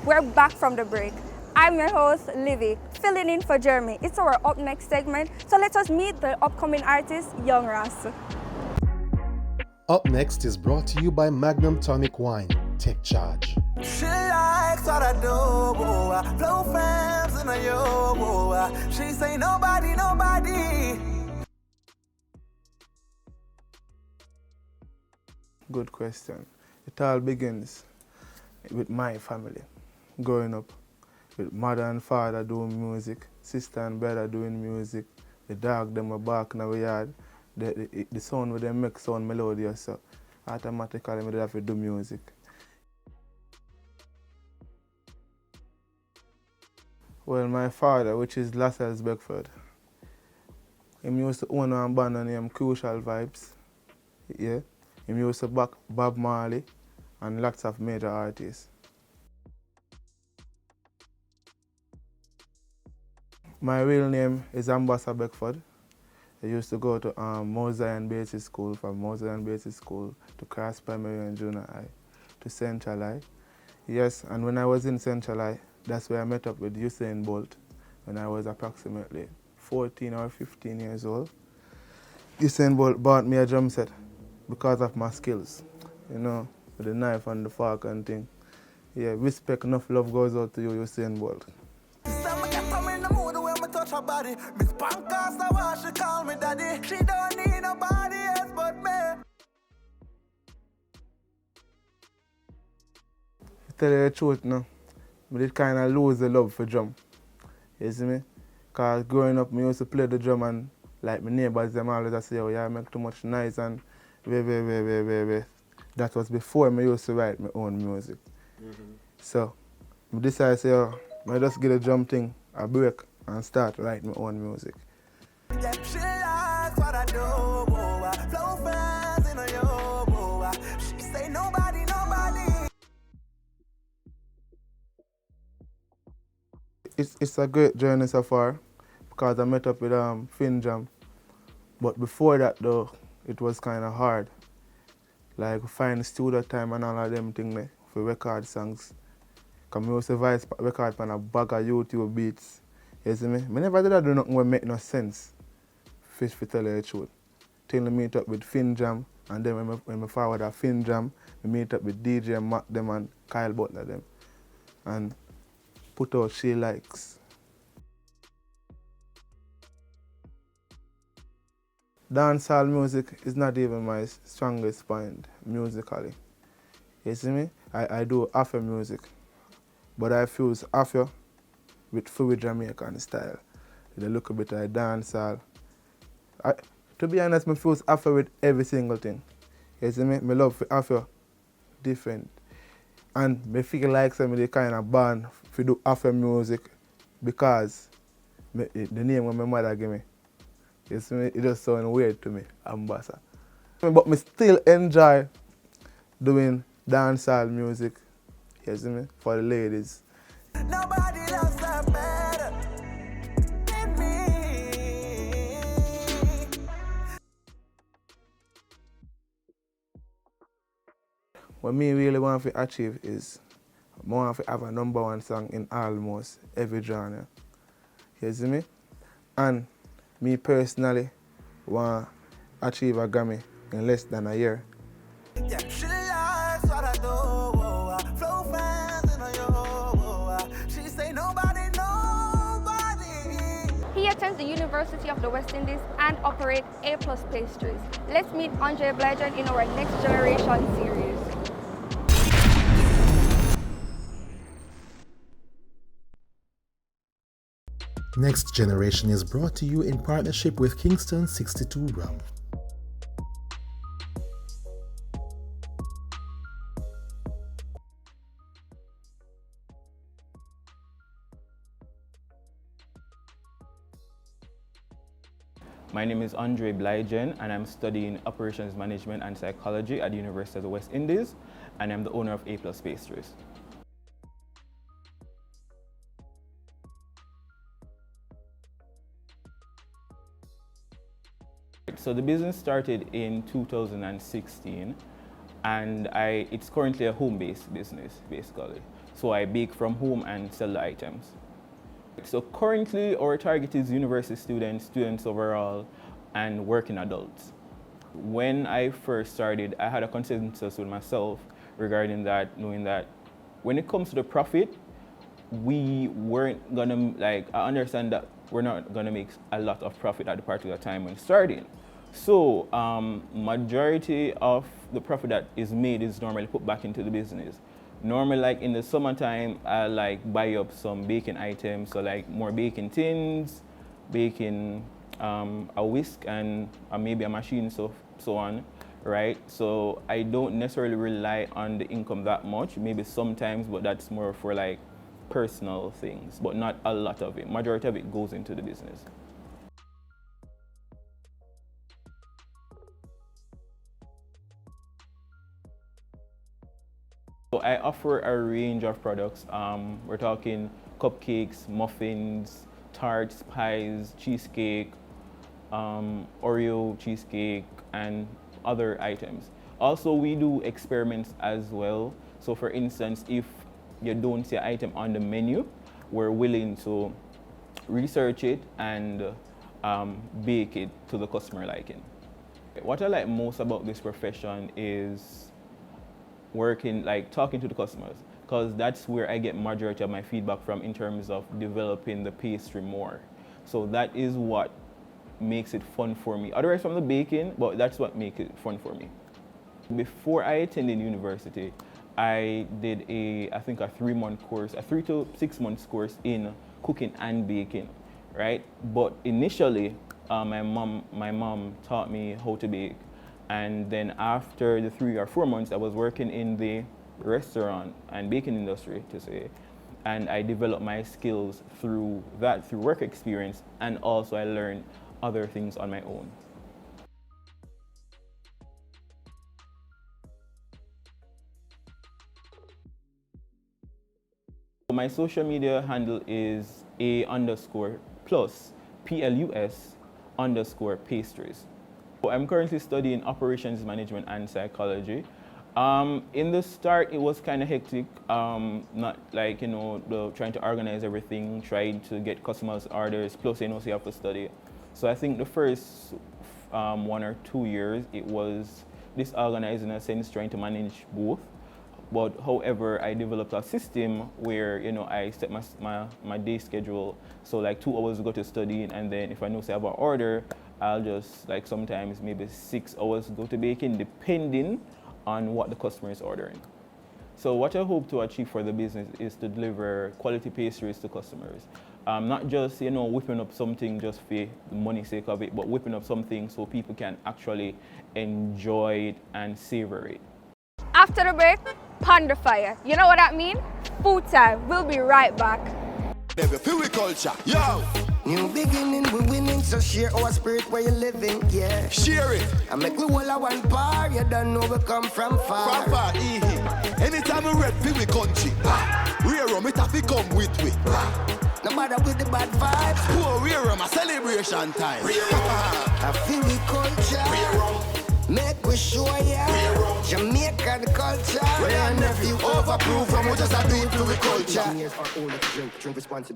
We're back from the break. I'm your host, Livy, filling in for Jeremy. It's our Up Next segment, so let us meet the upcoming artist, Yung Ras. Up Next is brought to you by MAGNUM Tonic Wine. Take charge. She likes what I do, flow fans in a yo, she say nobody. Good question. It all begins with my family. Growing up with mother and father doing music, sister and brother doing music, the dog them were barking in our yard, the sound with them make sound melodious, so automatically I have to do music. Well, my father, which is Lascelles Beckford, he used to own a band named Crucial Vibes. Yeah. He used to back Bob Marley and lots of major artists. My real name is Ambassador Beckford. I used to go to Mount Zion Basic School, from Mount Zion Basic School to Cross Primary and Junior High to Central High. Yes, and when I was in Central High, that's where I met up with Usain Bolt when I was approximately 14 or 15 years old. Usain Bolt bought me a drum set because of my skills, you know, with the knife and the fork and thing. Yeah, respect, enough love goes out to you, Usain Bolt. To tell you the truth now, I did kind of lose the love for drum. You see me? Because growing up, I used to play the drum and like my neighbors, them always say, oh yeah, I make too much noise and wait. That was before I used to write my own music. So I decided to say, oh, I just get a drum thing, a break, and start writing my own music. It's a great journey so far because I met up with Fin Jam. But before that though, it was kind of hard. Like find studio time and all of them things for record songs. Because I used to record on a bag of YouTube beats. You see me? I never did do nothing that make no sense, to tell you the truth. Till I meet up with Fin Jam, and then when I forward a Fin Jam, I meet up with DJ Mac them and Kyle Butler them. And put out She Likes. Dancehall music is not even my strongest point musically. You see me? I do afro music, but I fuse afro with fluid Jamaican style. With a little bit of dancehall. To be honest, I fuse afro with every single thing. You see me? My love for afro different. And I feel like some of the kind of band to do afro music because the name that my mother gave me. You see me? It just sounds weird to me, Ambassador. But I still enjoy doing dancehall music, you see me, for the ladies. Nobody loves her better than me. What me really want to achieve is I want to have a #1 song in almost every genre. You see me? And me personally want to achieve a Grammy in less than a year. He attends the University of the West Indies and operates Plus Pastries. Let's meet Andre Blydgen in our Next Generation series. Next Generation is brought to you in partnership with Kingston 62 Rum. My name is Andre Blydgen and I'm studying Operations Management and Psychology at the University of the West Indies, and I'm the owner of Plus Pastries. So the business started in 2016 and it's currently a home-based business basically. So I bake from home and sell the items. So currently our target is university students, students overall, and working adults. When I first started, I had a consensus with myself regarding that, knowing that when it comes to the profit, we weren't gonna, I understand that we're not gonna make a lot of profit at the particular time when starting. So majority of the profit that is made is normally put back into the business. Normally, like in the summertime, I buy up some baking items, so like more baking tins, baking a whisk and maybe a machine, so on, right? So I don't necessarily rely on the income that much, maybe sometimes, but that's more for like personal things, but not a lot of it. Majority of it goes into the business. So I offer a range of products. We're talking cupcakes, muffins, tarts, pies, cheesecake, Oreo cheesecake, and other items. Also, we do experiments as well. So for instance, if you don't see an item on the menu, we're willing to research it and bake it to the customer liking. What I like most about this profession is working, talking to the customers, because that's where I get majority of my feedback from in terms of developing the pastry more. So that is what makes it fun for me. Otherwise from the baking, but that's what makes it fun for me. Before I attended university, I did I think a 3-month course, a 3 to 6 months course in cooking and baking, right? But initially, my mom taught me how to bake. And then after the 3 or 4 months, I was working in the restaurant and baking industry, to say. And I developed my skills through that, through work experience, and also I learned other things on my own. My social media handle is _plus, PLUS_pastries. I'm currently studying operations management and psychology. In the start, it was kind of hectic, not trying to organize everything, trying to get customers' orders, plus you have to study. So I think the first 1 or 2 years, it was disorganized in a sense, trying to manage both. But however, I developed a system where I set my day schedule. So like 2 hours go to studying, and then if I know I have an order, I'll just sometimes maybe 6 hours go to baking, depending on what the customer is ordering. So what I hope to achieve for the business is to deliver quality pastries to customers. Not just whipping up something just for the money sake of it, but whipping up something so people can actually enjoy it and savor it. After the break, ponder fire. You know what that means? Food time. We'll be right back. Culture, yo! New beginning, we winning, so share our spirit where you're living, yeah. Share it! I make we all a one bar, you don't know we come from far. From far, anytime we rep we country, rear rum it have to come with we. No matter with the bad vibes, poor rear rum a celebration time. I feel we culture, make we show ya, Jamaican culture. Well, nephew overproof from what just I do it to the culture. Drink responsibly.